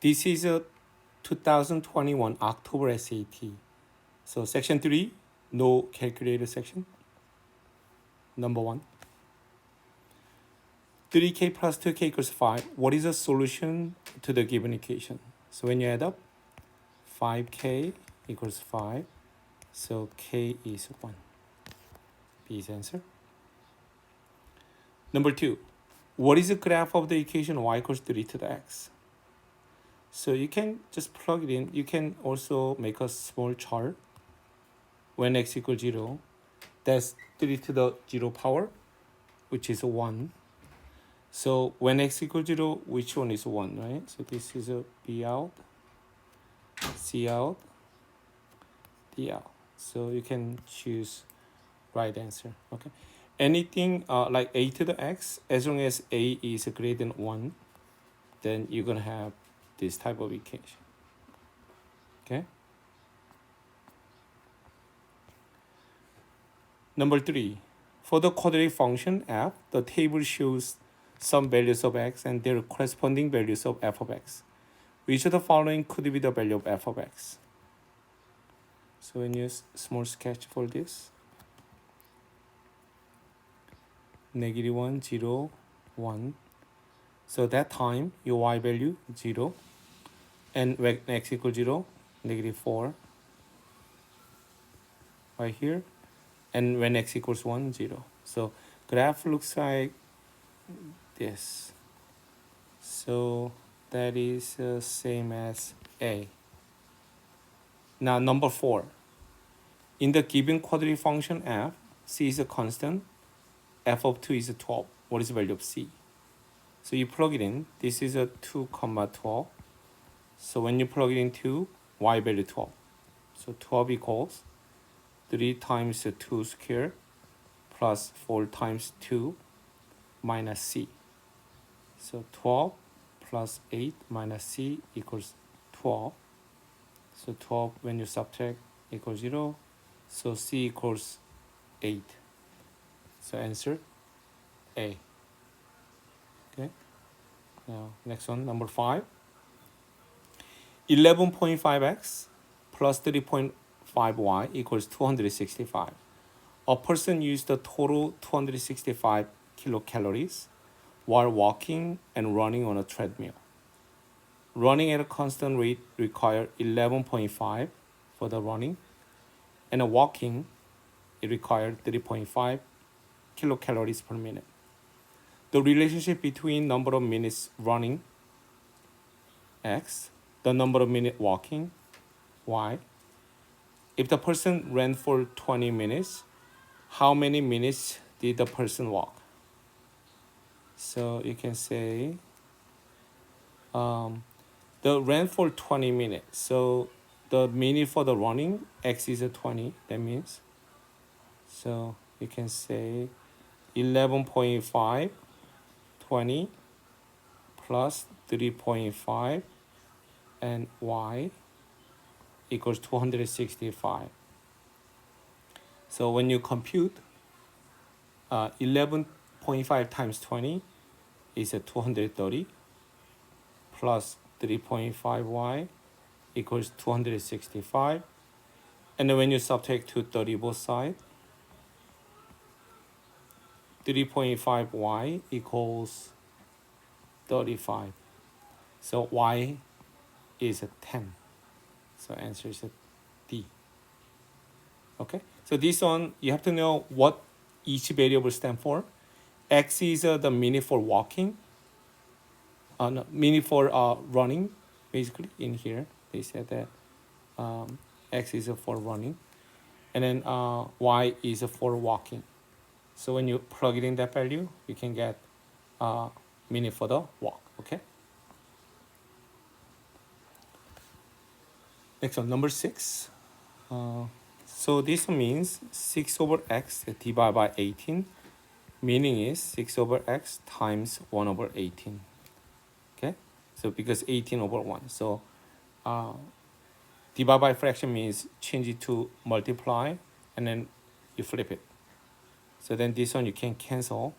This is a 2021 October SAT. So section 3, no calculator section. Number 1. 3k plus 2k equals 5. What is the solution to the given equation? So when you add up, 5k equals 5. So k is 1. B is answer. Number 2. What is the graph of the equation y equals 3 to the x? So you can just plug it in. You can also make a small chart. When x equals 0, that's 3 to the 0 power, which is 1. So when x equals 0, which one is 1, right? So this is a B out, C out, D out. So you can choose right answer, okay? Anything like a to the x, as long as a is greater than 1, then you're going to have this type of equation, okay? Number 3, for the quadratic function f, the table shows some values of x and their corresponding values of f of x. Which of the following could be the value of f of x? So when you use small sketch for this, -1, 0, 1. So that time your y value 0, and when x equals 0, -4 right here, and when x equals 1, 0. So graph looks like this. So that is same as A. Now number 4. In the given quadratic function f, c is a constant, f of 2 is a 12. What is the value of c? So you plug it in. This is a 2, 12. So when you plug it into y value 12. So 12 equals 3 times 2 squared plus 4 times 2 minus c. So 12 plus 8 minus c equals 12. So 12 when you subtract equals 0. So c equals 8. So answer A. Okay. Now next one, number 5. 11.5x plus 3.5y equals 265. A person used a total 265 kilocalories while walking and running on a treadmill. Running at a constant rate requires 11.5 for the running, and a walking, it requires 3.5 kilocalories per minute. The relationship between number of minutes running, x, the number of minutes walking, y. If the person ran for 20 minutes, how many minutes did the person walk? So you can say the ran for 20 minutes. So the minute for the running, x is a 20. That means, so you can say 11.5, 20 plus 3.5 and y equals 265. So when you compute 11.5 times 20 is a 230 plus 3.5y equals 265. And then when you subtract 230 both sides, 3.5y equals 35. So y is a 10. So answer is a D. Okay. So this one, you have to know what each variable stands for. X is the minute for walking. No, minute for running, basically in here. They said that X is for running. And then Y is for walking. So when you plug it in that value, you can get minute for the walk, okay? Next one, number 6. So this means 6 over x divided by 18. Meaning is 6 over x times 1 over 18. Okay? So because 18 over 1. So divide by fraction means change it to multiply and then you flip it. So then this one you can cancel.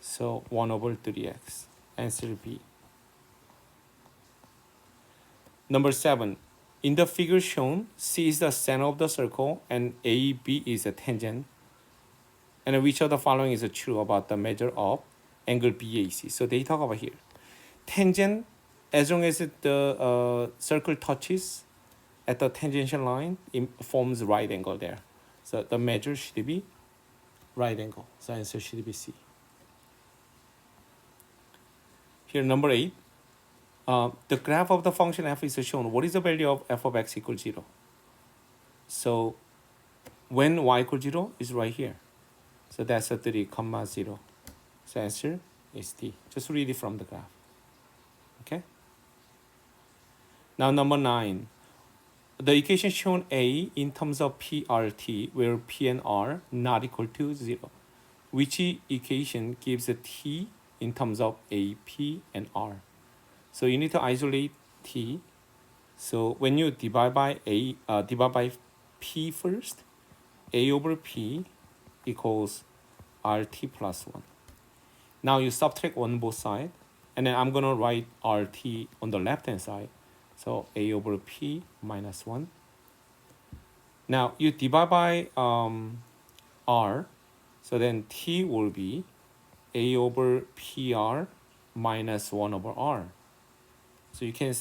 So 1 over 3x. Answer B. Number 7. In the figure shown, C is the center of the circle and AB is a tangent. And which of the following is true about the measure of angle BAC? So they talk about here. Tangent, as long as the circle touches at the tangential line, it forms right angle there. So the measure should be right angle. So answer should be C. Here, number 8. The graph of the function f is shown. What is the value of f of x equals 0? So when y equals 0 is right here. So that's a 3 comma 0. So answer is D. Just read it from the graph. Okay. Now number 9. The equation shown A in terms of PRT, where P and R not equal to 0. Which equation gives a T in terms of A, P, and R? So you need to isolate T. So when you divide by P first, A over P equals RT plus 1. Now you subtract 1 both sides, and then I'm going to write RT on the left-hand side. So A over P minus 1. Now you divide by R, so then T will be A over PR minus 1 over R. So you can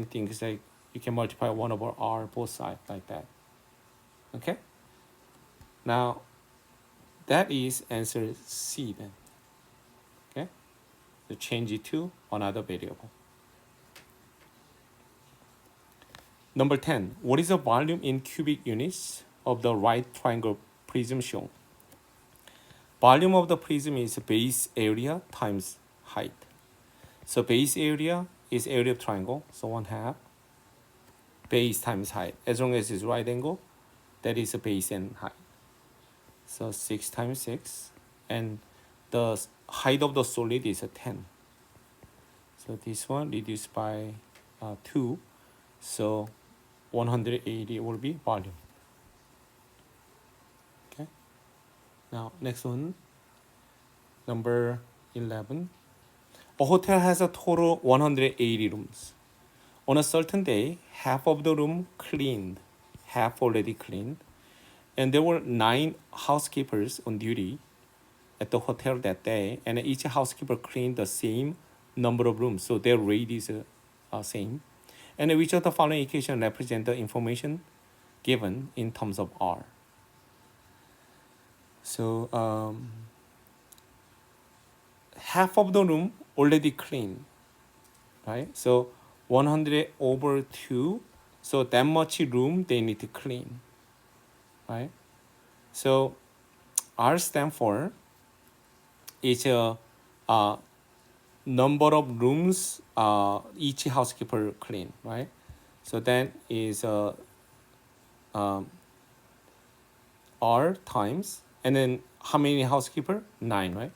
think it's like you can multiply 1 over R both sides like that. Okay? Now that is answer C then. Okay? So change it to another variable. Number 10. What is the volume in cubic units of the right triangle prism shown? Volume of the prism is base area times height. So base area is area of triangle, so 1/2. Base times height. As long as it's right angle, that is a base and height. So 6 times 6. And the height of the solid is 10. So this one reduced by 2. So 180 will be volume. Okay. Now next one, number 11. A hotel has a total 180 rooms. On a certain day, half of the room cleaned, half already cleaned, and there were 9 housekeepers on duty at the hotel that day, and each housekeeper cleaned the same number of rooms, so their rate is same. And which of the following equation represent the information given in terms of R? So half of the room already cleaned, right? So 100 over 2, so that much room they need to clean, right? So R stands for is a number of rooms each housekeeper clean, right? So that is R times, and then how many housekeeper? 9, right?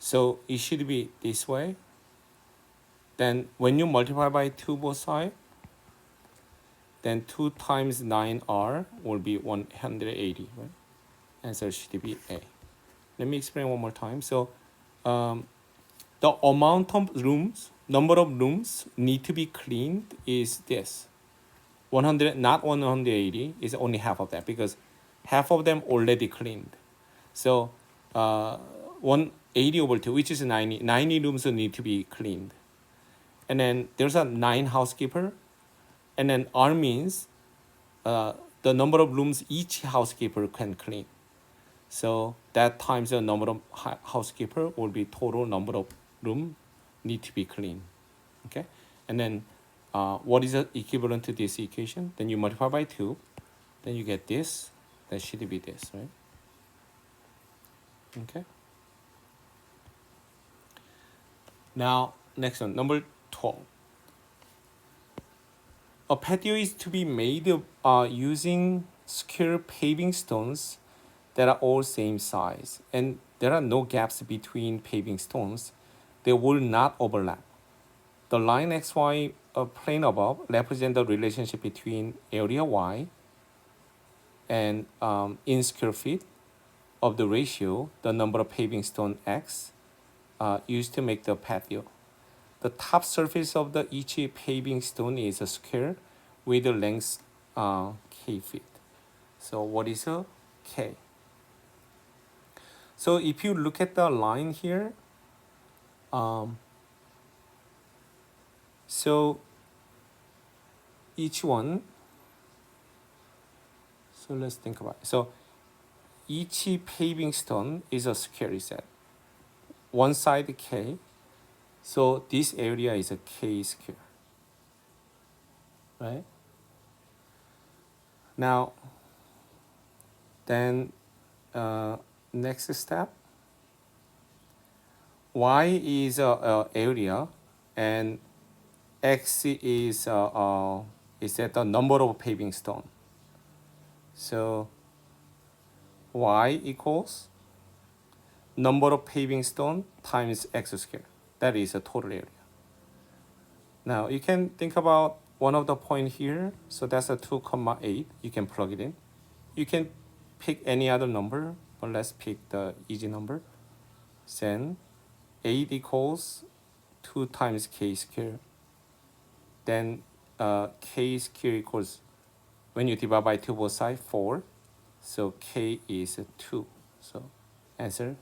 So it should be this way. Then when you multiply by 2 both sides, then 2 times 9R will be 180, right? Answer should be A. Let me explain one more time. So the amount of rooms, number of rooms need to be cleaned is this. 100, not 180, is only half of that because half of them already cleaned. So 180 over 2, which is 90. 90 rooms need to be cleaned. And then there's a 9 housekeeper. And then R means the number of rooms each housekeeper can clean. So that times the number of housekeeper will be total number of room need to be cleaned. Okay? And then what is the equivalent to this equation? Then you multiply by 2. Then you get this. That should be this, right? Okay? Now, next one, number 12. A patio is to be made using square paving stones that are all same size, and there are no gaps between paving stones. They will not overlap. The line XY plane above represents the relationship between area Y and in square feet of the ratio, the number of paving stone X used to make the patio. the top surface of the each paving stone is a square with a length k feet. So what is a k? So if you look at the line here, so each one, so let's think about it. So each paving stone is a square, you said. One side k, so this area is a k square, right? Now, then next step, y is area and x is that the number of paving stone. So y equals number of paving stone times x squared. That is a total area. Now you can think about one of the point here. So that's a 2,8. You can plug it in. You can pick any other number, but let's pick the easy number. Then 8 equals 2 times k squared. Then k squared equals, when you divide by 2 both sides, 4. So k is 2. So answer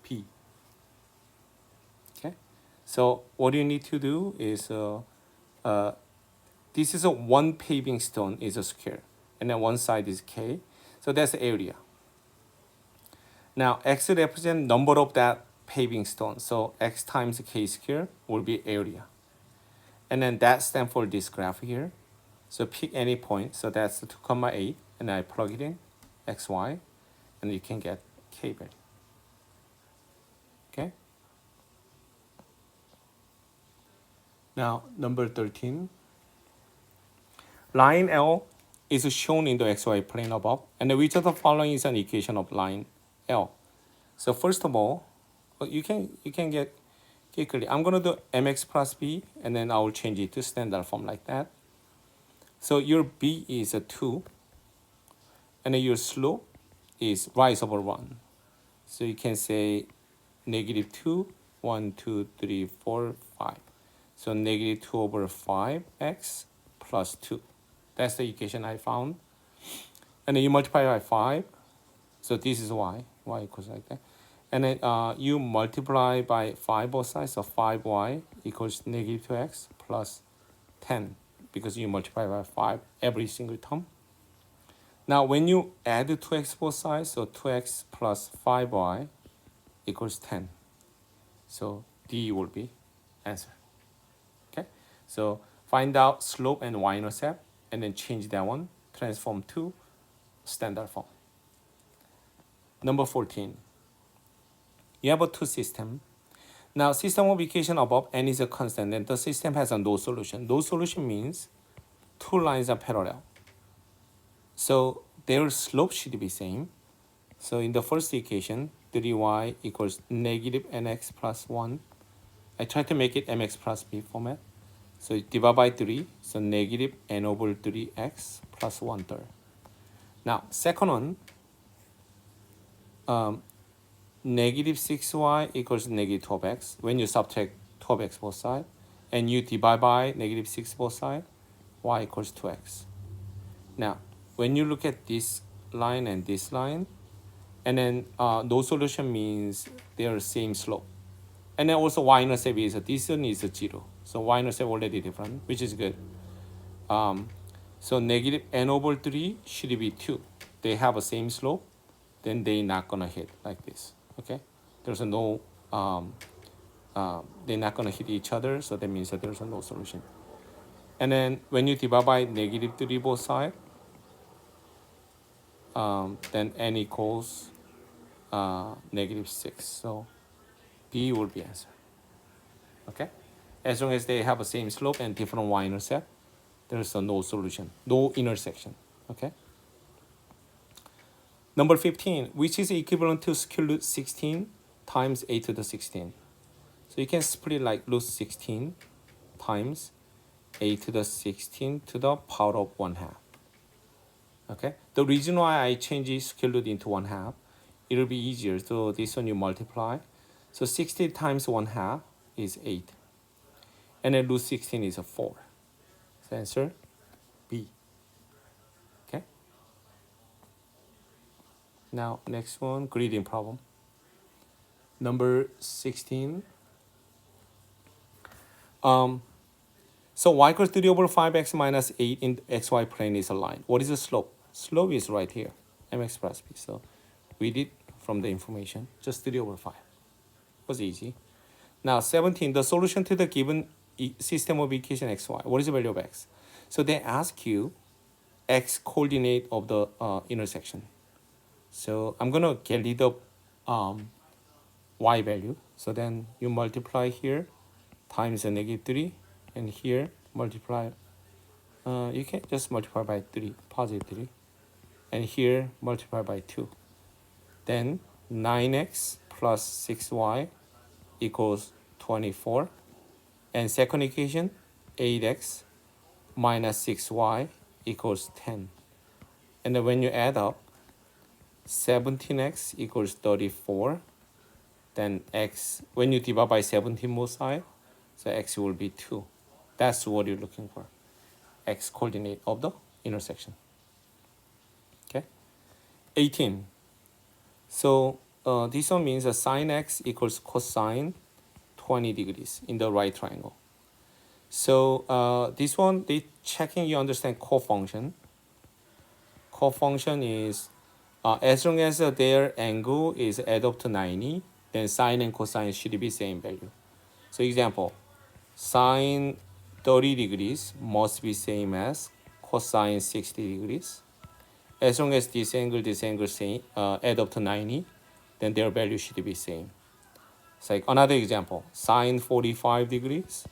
P. Okay. So what you need to do is this is a one paving stone is a square, and then one side is k. So that's the area. Now x represents number of that paving stone. So x times k square will be area. And then that stands for this graph here. So pick any point. So that's 2,8, and I plug it in, x, y, and you can get k value. Okay. Now number 13. Line L is shown in the xy plane above, and which of the following is an equation of line L? So first of all, you can get quickly. I'm gonna do mx plus b, and then I will change it to standard form like that. So your b is a 2, and then your slope is rise over 1. So you can say negative 2, 1, 2, 3, 4, 5. So negative 2 over 5x plus 2. That's the equation I found. And then you multiply by 5. So this is y. Y equals like that. And then you multiply by 5 both sides. So 5y equals negative 2x plus 10. Because you multiply by 5 every single term. Now when you add 2x both sides, so 2x plus 5y equals 10. So D will be answer. Okay. So find out slope and y-intercept, and then change that one, transform to standard form. Number 14. You have a two system. Now system of equation above n is a constant, and the system has a no solution. No solution means two lines are parallel. So their slope should be same. So in the first equation, 3y equals negative nx plus 1. I try to make it mx plus b format. So divide by 3, so negative n over 3x plus 1/3. Now, second one, negative 6y equals negative 12x. When you subtract 12x both sides, and you divide by negative 6 both sides, y equals 2x. Now, when you look at this line and this line, and then no solution means they are same slope. And then also y-intercept is this one is 0. So y-intercept already different, which is good. So negative n over 3 should be 2. They have a same slope, then they're not gonna hit like this. Okay, there's a no. They're not gonna hit each other, so that means that there's a no solution. And then when you divide by negative 3 both sides, then n equals negative 6. So B will be answer. Okay, as long as they have the same slope and different y-intercept, there's a no solution, no intersection. Okay. Number 15, which is equivalent to square root 16 times a to the 16. So you can split like root 16 times a to the 16 to the power of 1/2. Okay. The reason why I change square root into 1/2, it'll be easier. So this one you multiply. So 16 times 1/2 is 8. and then root 16 is a 4. So answer B. Okay. Now next one, gradient problem. Number 16. So y equals 3 over 5x minus 8 in xy plane is a line. What is the slope? Slope is right here, mx plus b. So we did from the information, just 3 over 5. Was easy. Now 17, the solution to the given system of equation xy. What is the value of x? So they ask you x coordinate of the intersection. So I'm gonna get rid of y value. So then you multiply here times a negative 3, and here multiply. You can just multiply by 3, positive 3, and here multiply by 2. Then 9x plus 6y equals 24. And second equation, 8x minus 6y equals 10. And then when you add up, 17x equals 34. Then x, when you divide by 17 both sides, so x will be 2. That's what you're looking for, x coordinate of the intersection. Okay. 18. So this one means a sine x equals cosine 20 degrees in the right triangle. So this one, they checking you understand cofunction. Cofunction is as long as their angle is add up to 90, then sine and cosine should be same value. So example, sine 30 degrees must be same as cosine 60 degrees. As long as this angle same, add up to 90, then their value should be same. It's like another example, sine 45 degrees,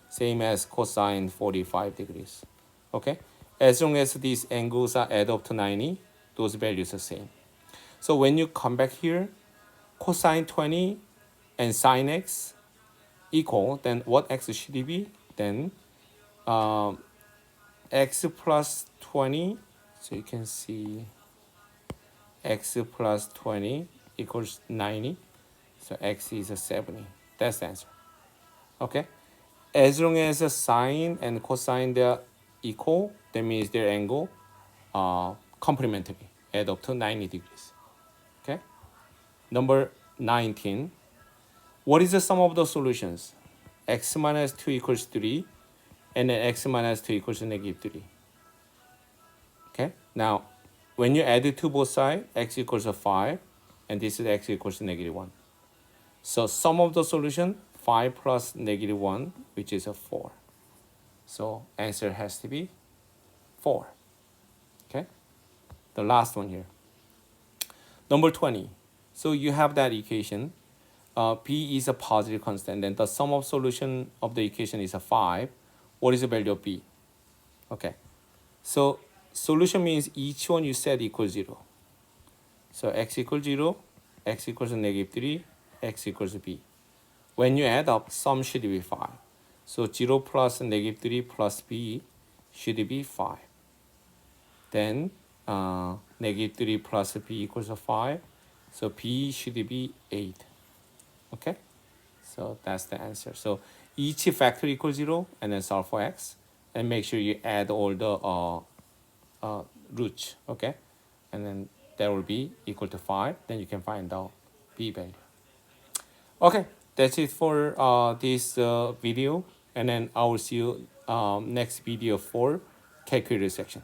same as cosine 45 degrees. Okay? As long as these angles are add up to 90, those values are same. So when you come back here, cosine 20 and sine x equal, then what x should it be? Then x plus 20, so you can see x plus 20 equals 90. So x is a 70. That's the answer. Okay? As long as the sine and cosine they are equal, that means their angle complementary, add up to 90 degrees. Okay? Number 19. What is the sum of the solutions? X minus 2 equals 3, and then x minus 2 equals negative 3. Okay? Now, when you add it to both sides, x equals a 5, and this is x equals to negative 1. So sum of the solution, 5 plus negative 1, which is a 4. So answer has to be 4. Okay? The last one here. Number 20. So you have that equation. P is a positive constant, and the sum of solution of the equation is a 5. What is the value of B? Okay. So solution means each one you set equals 0. So x equals 0, x equals negative 3, x equals B. When you add up, sum should be 5. So 0 plus negative 3 plus B should be 5. Then negative 3 plus B equals 5. So P should be 8. Okay? So that's the answer. So each factor equals 0, and then solve for x. And make sure you add all the roots. Okay? And then that will be equal to 5. Then you can find out B value. Okay, that's it for this video. And then I will see you next video for calculator section.